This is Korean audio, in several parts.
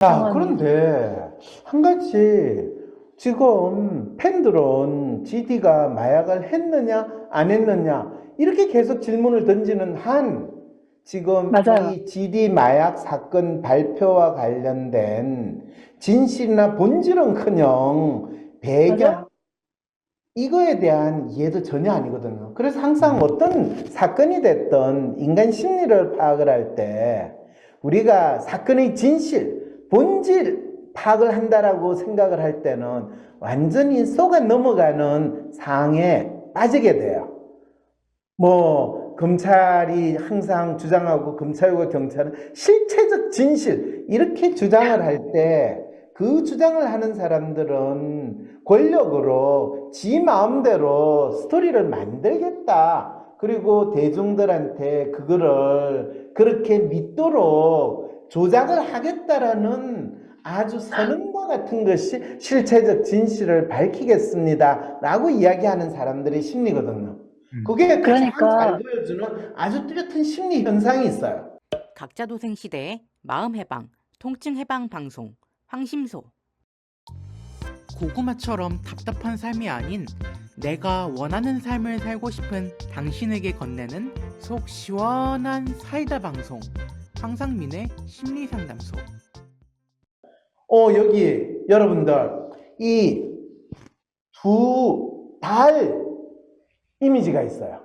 자, 상황이. 그런데 한 가지 지금 팬들은 GD가 마약을 했느냐, 안 했느냐, 이렇게 계속 질문을 던지는 한 지금 맞아요. 이 GD 마약 사건 발표와 관련된 진실이나 본질은커녕 배경, 맞아요. 이거에 대한 이해도 전혀 아니거든요. 그래서 항상 어떤 사건이 됐던 인간 심리를 파악을 할 때 우리가 사건의 진실, 본질 파악을 한다라고 생각을 할 때는 완전히 속아 넘어가는 상황에 빠지게 돼요. 뭐 검찰이 항상 주장하고 검찰과 경찰은 실체적 진실 이렇게 주장을 할 때 그 주장을 하는 사람들은 권력으로 지 마음대로 스토리를 만들겠다. 그리고 대중들한테 그거를 그렇게 믿도록 조작을 하겠다라는 아주 선언과 같은 것이 실체적 진실을 밝히겠습니다. 라고 이야기하는 사람들의 심리거든요. 그게 가장 잘 그러니까 보여주는 아주 뚜렷한 심리 현상이 있어요. 각자 도생 시대의 마음 해방, 통증 해방 방송 황심소. 고구마처럼 답답한 삶이 아닌 내가 원하는 삶을 살고 싶은 당신에게 건네는 속 시원한 사이다 방송 황상민의 심리상담소. 여기 여러분들 이 두 달 이미지가 있어요.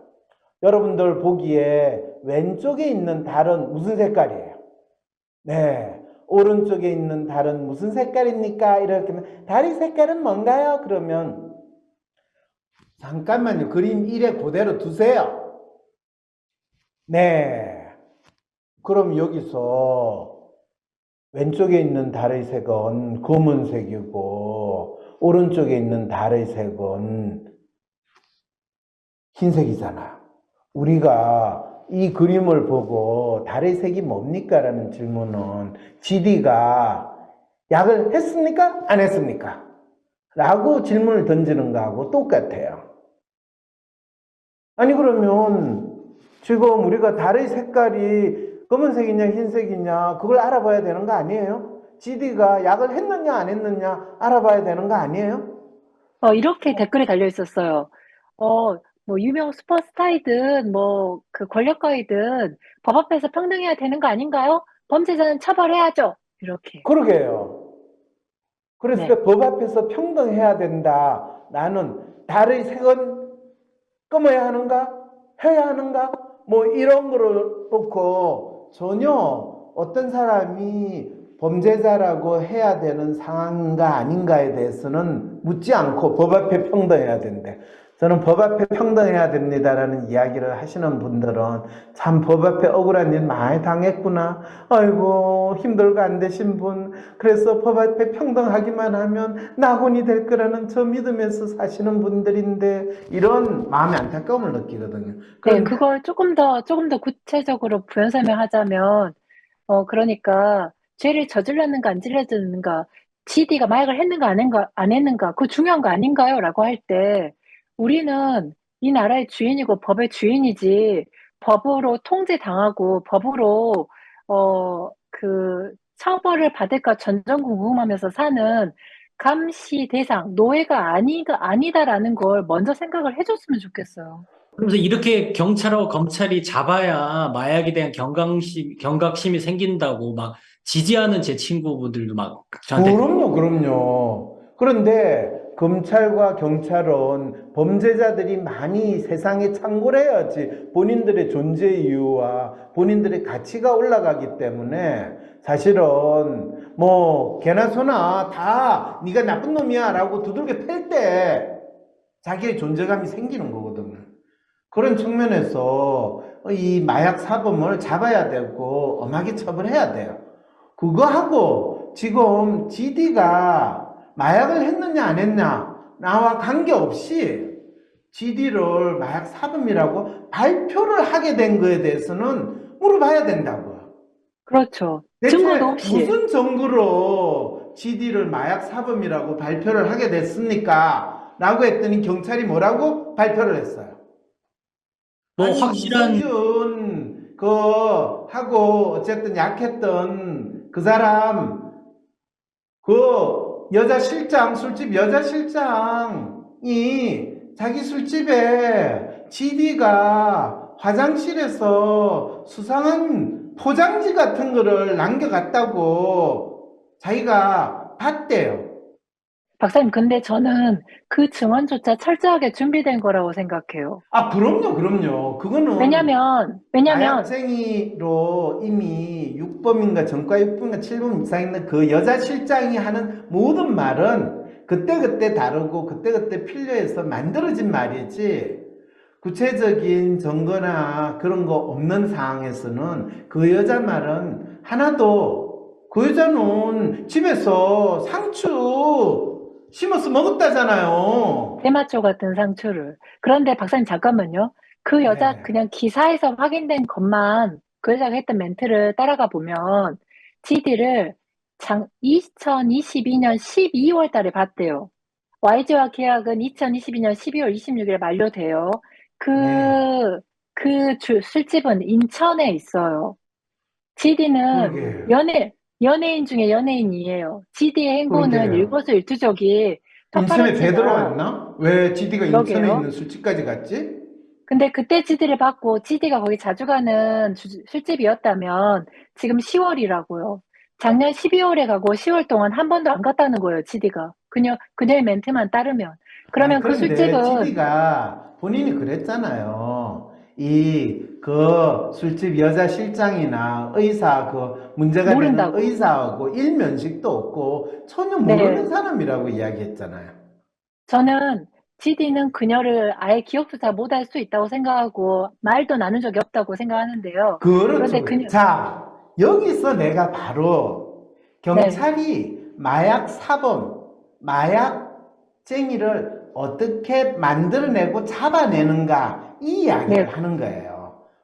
여러분들 보기에 왼쪽에 있는 달은 무슨 색깔이에요? 네. 오른쪽에 있는 달은 무슨 색깔입니까? 이렇게 하면 달의 색깔은 뭔가요? 그러면 잠깐만요. 그림 1에 그대로 두세요. 네. 그럼 여기서 왼쪽에 있는 달의 색은 검은색이고 오른쪽에 있는 달의 색은 흰색이잖아. 우리가 이 그림을 보고 달의 색이 뭡니까? 라는 질문은 GD가 약을 했습니까? 안 했습니까? 라고 질문을 던지는 거하고 똑같아요. 아니 그러면 지금 우리가 달의 색깔이 검은색이냐 흰색이냐 그걸 알아봐야 되는 거 아니에요? GD가 약을 했느냐 안 했느냐 알아봐야 되는 거 아니에요? 이렇게 댓글이 달려 있었어요. 뭐 유명 슈퍼스타이든 뭐 그 권력가이든 법 앞에서 평등해야 되는 거 아닌가요? 범죄자는 처벌해야죠. 이렇게. 그러게요. 그랬을 네. 때 법 앞에서 평등해야 된다. 나는 달의 색은 검어야 하는가? 해야 하는가? 뭐 이런 거를 놓고 전혀 어떤 사람이 범죄자라고 해야 되는 상황인가 아닌가에 대해서는 묻지 않고 법 앞에 평등해야 된대. 저는 법 앞에 평등해야 됩니다라는 이야기를 하시는 분들은 참 법 앞에 억울한 일 많이 당했구나. 아이고 힘들고 안 되신 분 그래서 법 앞에 평등하기만 하면 낙원이 될 거라는 저 믿으면서 사시는 분들인데 이런 마음의 안타까움을 느끼거든요. 네, 그런데 그걸 조금 더 구체적으로 부연 설명하자면, 그러니까, 죄를 저질렀는가, 안 저질렀는가, GD가 마약을 했는가, 안 했는가, 그거 중요한 거 아닌가요? 라고 할 때, 우리는 이 나라의 주인이고 법의 주인이지, 법으로 통제당하고, 법으로, 처벌을 받을까 전전궁금하면서 사는 감시 대상, 노예가 아니다라는 걸 먼저 생각을 해줬으면 좋겠어요. 그러면서 이렇게 경찰하고 검찰이 잡아야 마약에 대한 경각심이 생긴다고 막 지지하는 제 친구분들도 막 저한테 그럼요. 그런데 검찰과 경찰은 범죄자들이 많이 세상에 창궐 해야지 본인들의 존재 이유와 본인들의 가치가 올라가기 때문에 사실은 뭐 개나 소나 다 네가 나쁜 놈이야 라고 두들겨 팰 때 자기의 존재감이 생기는 거거든요. 그런 측면에서 이 마약 사범을 잡아야 되고 엄하게 처벌해야 돼요. 그거하고 지금 GD가 마약을 했느냐 안 했냐 나와 관계없이 GD를 마약 사범이라고 발표를 하게 된 거에 대해서는 물어봐야 된다고요. 그렇죠. 대체 증거도 없이. 무슨 증거로 GD를 마약 사범이라고 발표를 하게 됐습니까? 라고 했더니 경찰이 뭐라고 발표를 했어요. 뭐 아니 확실한 이성균 그 하고 어쨌든 약했던 그 사람 그 여자 실장, 술집 여자 실장이 자기 술집에 GD가 화장실에서 수상한 포장지 같은 거를 남겨갔다고 자기가 봤대요. 박사님, 근데 저는 그 증언조차 철저하게 준비된 거라고 생각해요. 아, 그럼요. 그거는 왜냐면, 마약쟁이로 이미 6범인가 전과 6범인가 7범 이상 있는 그 여자 실장이 하는 모든 말은 그때그때 다르고 그때그때 필요해서 만들어진 말이지, 구체적인 증거나 그런 거 없는 상황에서는 그 여자 말은 하나도, 그 여자는 집에서 상추 심어서 먹었다잖아요. 대마초 같은 상추를. 그런데 박사님, 잠깐만요. 그 여자 네. 그냥 기사에서 확인된 것만 그 여자가 했던 멘트를 따라가 보면 GD를 2022년 12월 달에 봤대요. YG와 계약은 2022년 12월 26일에 만료돼요. 네. 술집은 인천에 있어요. GD는 그러게. 연예인 중에 연예인이에요. GD의 행보는 그러게요. 일거수일투족이 인천에 배 파파라치가 들어왔나? 왜 GD가 인천에 그러게요. 있는 술집까지 갔지? 근데 그때 GD를 받고 GD가 거기 자주 가는 술집이었다면 지금 10월이라고요. 작년 12월에 가고 10월 동안 한 번도 안 갔다는 거예요, GD가. 그녀의 멘트만 따르면. 그러면 그 그런데 술집은 GD가 본인이 그랬잖아요. 그 술집 여자 실장이나 의사, 그 문제가 되는 모른다고. 의사하고 일면식도 없고 전혀 네. 모르는 사람이라고 이야기했잖아요. 저는 GD는 그녀를 아예 기억 수사 못할 수 있다고 생각하고 말도 나눈 적이 없다고 생각하는데요. 그렇죠. 그런데 자, 여기서 내가 바로 네. 경찰이 마약 사범, 마약쟁이를 어떻게 만들어내고 잡아내는가, 이 이야기를 네. 하는 거예요.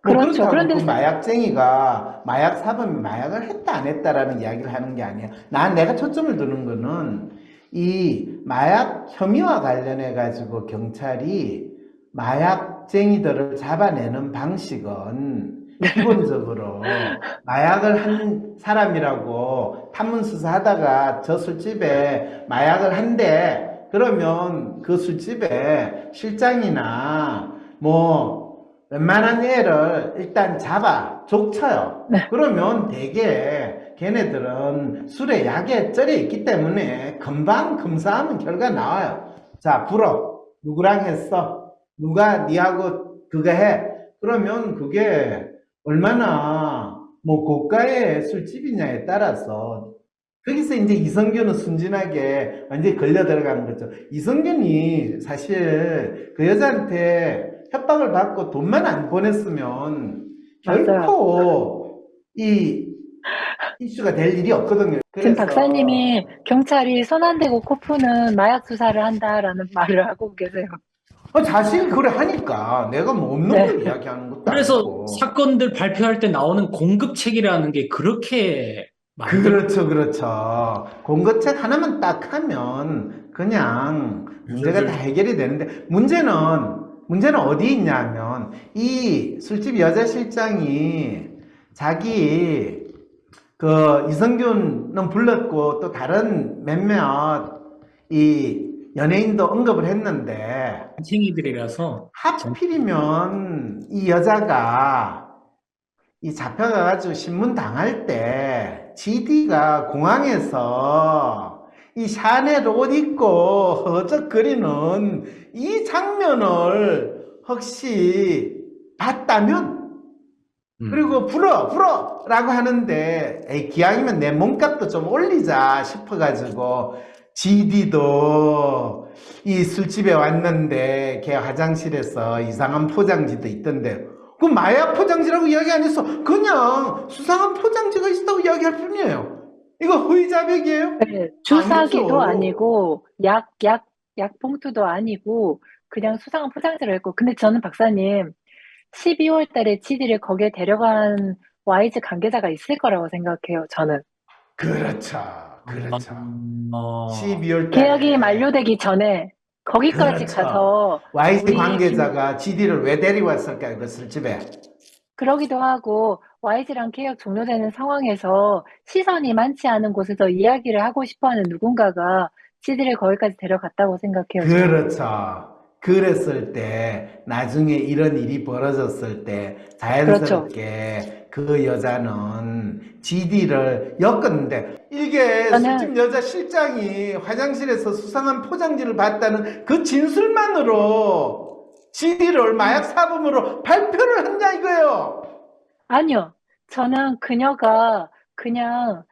그렇죠. 그렇다고 그런데 그 마약쟁이가 마약 사범이 마약을 했다 안 했다라는 이야기를 하는 게 아니에요. 내가 초점을 두는 거는 이 마약 혐의와 관련해 가지고 경찰이 마약쟁이들을 잡아내는 방식은 기본적으로 마약을 한 사람이라고 탐문 수사하다가 저 술집에 마약을 한대, 그러면 그 술집에 실장이나 뭐 웬만한 애를 일단 잡아 족쳐요. 네. 그러면 대개 걔네들은 술에 약에 쩔여 있기 때문에 금방 검사하면 결과 나와요. 자, 불어. 누구랑 했어? 누가 니하고 그거 해? 그러면 그게 얼마나 뭐 고가의 술집이냐에 따라서, 거기서 이제 이성균은 순진하게 완전히 걸려 들어가는 거죠. 이성균이 사실 그 여자한테 협박을 받고 돈만 안 보냈으면 맞아요. 결코 이 이슈가 될 일이 없거든요. 지금 그래서 박사님이 경찰이 손 안 대고 코 푸는 마약 수사를 한다라는 말을 하고 계세요. 자신이 그래 하니까 내가 뭐 없는 네. 걸 이야기하는 것도 그래서 아니고. 사건들 발표할 때 나오는 공급책이라는 게 그렇게 그렇죠. 공거책 하나만 딱 하면 그냥 문제가 다 해결이 되는데, 문제는 어디 있냐면, 이 술집 여자 실장이 자기 그 이성균은 불렀고 또 다른 몇몇 이 연예인도 언급을 했는데, 생이들이라서 하필이면 이 여자가 이 잡혀가가지고 신문 당할 때 GD가 공항에서 이 샤넬 옷 입고 허적거리는 이 장면을 혹시 봤다면, 그리고 불어 라고 하는데, 에이, 기왕이면 내 몸값도 좀 올리자 싶어가지고 GD도 이 술집에 왔는데 걔 화장실에서 이상한 포장지도 있던데, 그 마약 포장지라고 이야기 안 했어. 그냥 수상한 포장지가 있다고 이야기할 뿐이에요. 이거 허위자백이에요? 네, 주사기도 아니죠. 아니고 약 봉투도 아니고 그냥 수상한 포장지를 했고. 근데 저는 박사님 12월 달에 GD를 거기에 데려간 YG 관계자가 있을 거라고 생각해요, 저는. 그렇죠. 12월 달에 계약이 만료되기 전에 거기까지 그렇죠. 가서 YG 우리 관계자가 GD를 왜 데리고 왔을까요? 그 술집에. 그러기도 하고 YG랑 계약 종료되는 상황에서 시선이 많지 않은 곳에서 이야기를 하고 싶어하는 누군가가 GD를 거기까지 데려갔다고 생각해요, 저는. 그렇죠. 그랬을 때, 나중에 이런 일이 벌어졌을 때, 그렇죠. 자연스럽게 그 여자는 GD를 엮었는데, 이게 저는 술집 여자 실장이 화장실에서 수상한 포장지를 봤다는 그 진술만으로 GD를 마약 사범으로 발표를 했냐 이거예요. 아니요. 저는 그녀가 그냥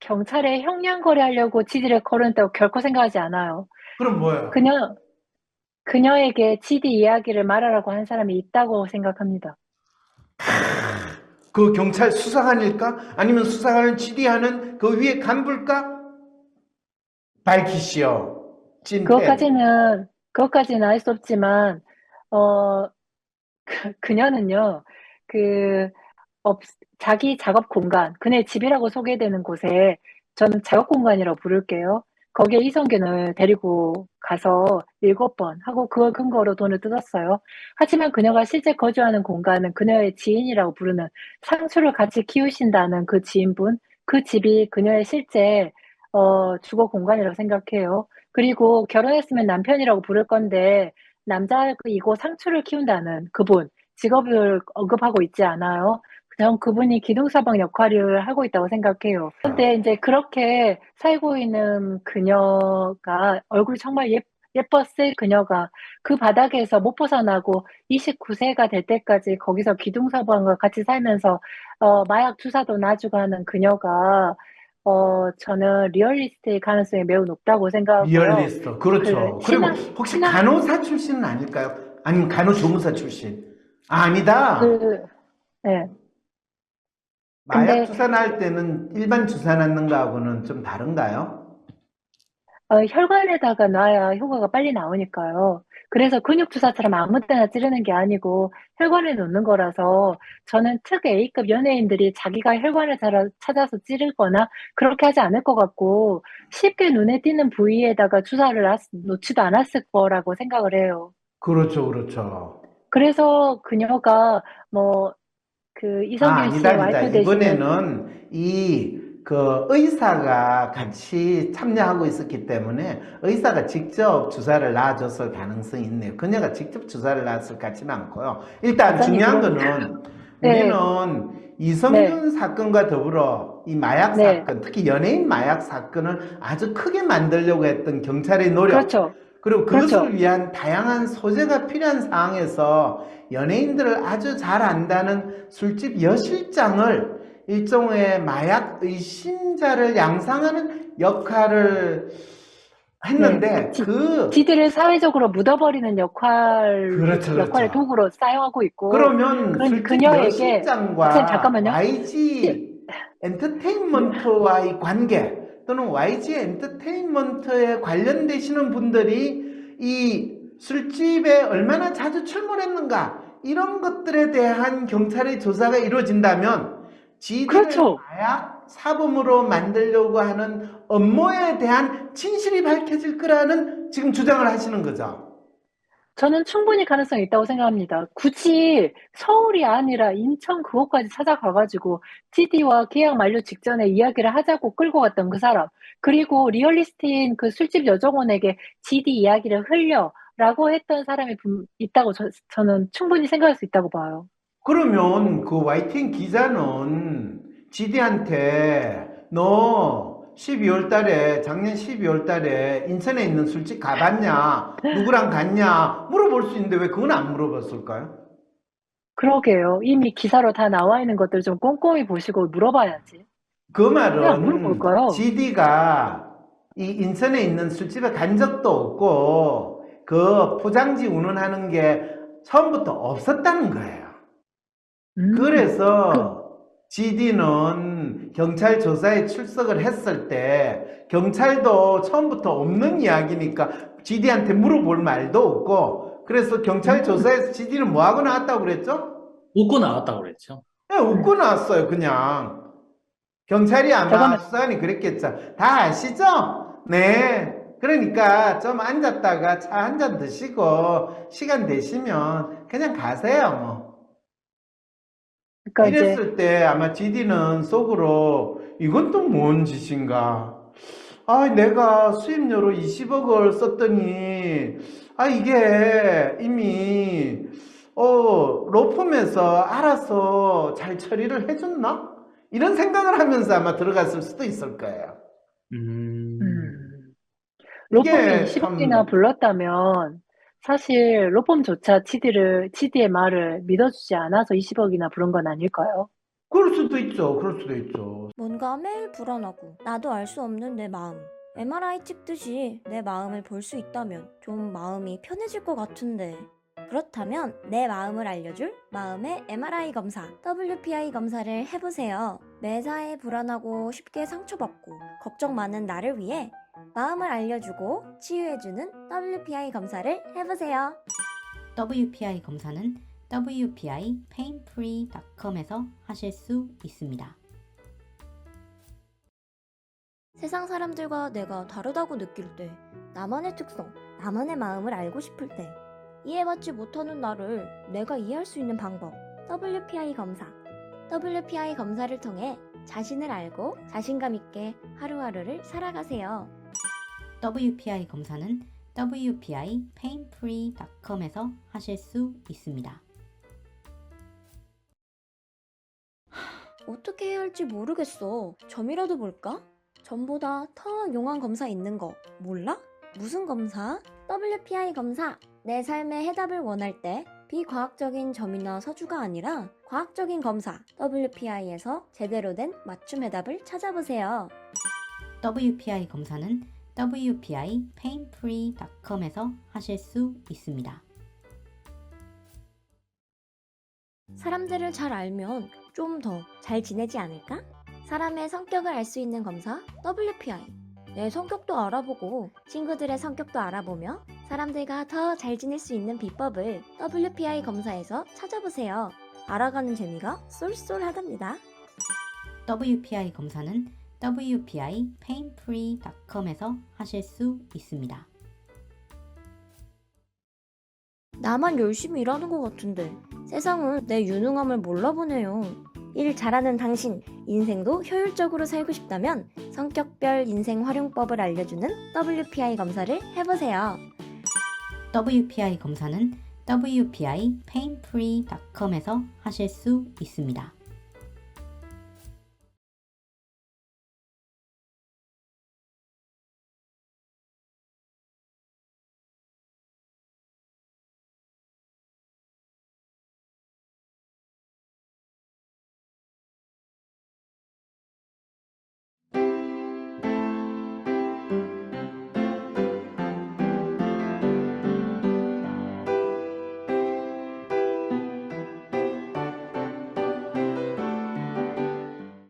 경찰에 형량거래하려고 GD를 걸어냈다고 결코 생각하지 않아요. 그럼 뭐예요? 그녀에게 GD 이야기를 말하라고 한 사람이 있다고 생각합니다. 그 경찰 수사관일까? 아니면 수사관을 GD하는 그 위에 간부일까? 밝히시오. 찐텐. 그것까지는 알 수 없지만, 어, 그녀는요, 그, 업, 자기 작업 공간, 그녀의 집이라고 소개되는 곳에 저는 작업 공간이라고 부를게요. 거기에 이성균을 데리고 가서 7번 하고 그걸 근거로 돈을 뜯었어요. 하지만 그녀가 실제 거주하는 공간은 그녀의 지인이라고 부르는 상추를 같이 키우신다는 그 지인분, 그 집이 그녀의 실제 주거 공간이라고 생각해요. 그리고 결혼했으면 남편이라고 부를 건데 남자이고 상추를 키운다는 그분 직업을 언급하고 있지 않아요. 전 그분이 기둥서방 역할을 하고 있다고 생각해요. 근데 이제 그렇게 살고 있는 그녀가 얼굴이 정말 예뻤을 그녀가 그 바닥에서 못 벗어나고 29세가 될 때까지 거기서 기둥서방과 같이 살면서 마약 주사도 놔주고 하는 그녀가 저는 리얼리스트의 가능성이 매우 높다고 생각하고요. 리얼리스트. 그렇죠. 그리고 혹시 신앙, 간호사 출신은 아닐까요? 아니면 간호조무사 출신? 아, 아니다. 네. 마약 근데 주사 날 때는 일반 주사 놨는 거하고는 좀 다른가요? 혈관에다가 놔야 효과가 빨리 나오니까요. 그래서 근육 주사처럼 아무 때나 찌르는 게 아니고 혈관에 놓는 거라서 저는 특 A급 연예인들이 자기가 혈관을 찾아서 찌르거나 그렇게 하지 않을 것 같고 쉽게 눈에 띄는 부위에다가 주사를 놓지도 않았을 거라고 생각을 해요. 그렇죠, 그렇죠. 그래서 그녀가 뭐 그 아, 이성균 아니다, 씨의 아니다. 와이프 되시는 이번에는 그 의사가 같이 참여하고 있었기 때문에 의사가 직접 주사를 놔줬을 가능성이 있네요. 그녀가 직접 주사를 놨을 것 같지는 않고요. 일단 박사님 중요한 그럼 거는 네, 우리는 네, 이성균 사건과 더불어 이 마약 네, 사건, 특히 연예인 마약 사건을 아주 크게 만들려고 했던 경찰의 노력, 그렇죠, 그리고 그것을 그렇죠. 위한 다양한 소재가 필요한 상황에서 연예인들을 아주 잘 안다는 술집 여실장을 일종의 마약 의심자를 양상하는 역할을 네, 했는데 지들을 사회적으로 묻어버리는 그렇죠, 역할의 그렇죠. 도구로 사용하고 있고, 그러면 술집 그녀에게, 박사님, 여실장과 잠깐만요. 시- YG 엔터테인먼트와의 관계 또는 YG 엔터테인먼트에 관련되시는 분들이 이 술집에 얼마나 자주 출몰했는가 이런 것들에 대한 경찰의 조사가 이루어진다면 지디를 그렇죠. 마약 사범으로 만들려고 하는 업무에 대한 진실이 밝혀질 거라는 지금 주장을 하시는 거죠. 저는 충분히 가능성이 있다고 생각합니다. 굳이 서울이 아니라 인천 그곳까지 찾아가가지고 GD와 계약 만료 직전에 이야기를 하자고 끌고 갔던 그 사람, 그리고 리얼리스트인 그 술집 여정원에게 GD 이야기를 흘려라고 했던 사람이 있다고 저는 충분히 생각할 수 있다고 봐요. 그러면 그 YTN 기자는 지디한테 너 12월 달에 작년 12월 달에 인천에 있는 술집 가봤냐? 누구랑 갔냐? 물어볼 수 있는데 왜 그건 안 물어봤을까요? 그러게요. 이미 기사로 다 나와 있는 것들 좀 꼼꼼히 보시고 물어봐야지. 그 왜 안 말은 물어볼까요? GD가 이 인천에 있는 술집에 간 적도 없고 그 포장지 운운하는 게 처음부터 없었다는 거예요. 그, 그래서 GD는 경찰 조사에 출석을 했을 때 경찰도 처음부터 없는 이야기니까 GD한테 물어볼 말도 없고 그래서 경찰 음, 조사에서 GD는 뭐 하고 나왔다고 그랬죠? 웃고 나왔다고 그랬죠. 그냥 웃고 나왔어요, 그냥. 경찰이 아마 잠깐만, 수사관이 그랬겠죠. 다 아시죠? 네. 그러니까 좀 앉았다가 차 한 잔 드시고 시간 되시면 그냥 가세요, 뭐. 그러니까 이제 이랬을 때 아마 GD는 속으로 이건 또 뭔 짓인가? 아, 내가 수입료로 20억을 썼더니, 이게 이미, 로펌에서 알아서 잘 처리를 해줬나? 이런 생각을 하면서 아마 들어갔을 수도 있을 거예요. 음, 로펌이 이게 20억이나 참, 불렀다면 사실 로펌조차 치디의 말을 믿어주지 않아서 20억이나 부른 건 아닐까요? 그럴 수도 있죠. 그럴 수도 있죠. 뭔가 매일 불안하고 나도 알 수 없는 내 마음. MRI 찍듯이 내 마음을 볼 수 있다면 좀 마음이 편해질 것 같은데. 그렇다면 내 마음을 알려줄 마음의 MRI 검사, WPI 검사를 해보세요. 매사에 불안하고 쉽게 상처받고 걱정 많은 나를 위해 마음을 알려주고 치유해주는 WPI 검사를 해보세요. WPI 검사는 wpipainfree.com에서 하실 수 있습니다. 세상 사람들과 내가 다르다고 느낄 때, 나만의 특성, 나만의 마음을 알고 싶을 때, 이해받지 못하는 나를 내가 이해할 수 있는 방법, WPI 검사. WPI 검사를 통해 자신을 알고 자신감 있게 하루하루를 살아가세요. WPI 검사는 wpipainfree.com에서 하실 수 있습니다. 어떻게 해야 할지 모르겠어. 점이라도 볼까? 점보다 더 용한 검사 있는 거 몰라? 무슨 검사? WPI 검사. 내 삶의 해답을 원할 때 비과학적인 점이나 서주가 아니라 과학적인 검사 WPI에서 제대로 된 맞춤 해답을 찾아보세요. WPI 검사는 wpipainfree.com에서 하실 수 있습니다. 사람들을 잘 알면 좀 더 잘 지내지 않을까? 사람의 성격을 알 수 있는 검사 WPI. 내 성격도 알아보고 친구들의 성격도 알아보며 사람들과 더 잘 지낼 수 있는 비법을 WPI 검사에서 찾아보세요. 알아가는 재미가 쏠쏠하답니다. WPI 검사는 wpipainfree.com에서 하실 수 있습니다. 나만 열심히 일하는 것 같은데 세상은 내 유능함을 몰라보네요. 일 잘하는 당신, 인생도 효율적으로 살고 싶다면 성격별 인생 활용법을 알려주는 WPI 검사를 해보세요. WPI 검사는 wpipainfree.com에서 하실 수 있습니다.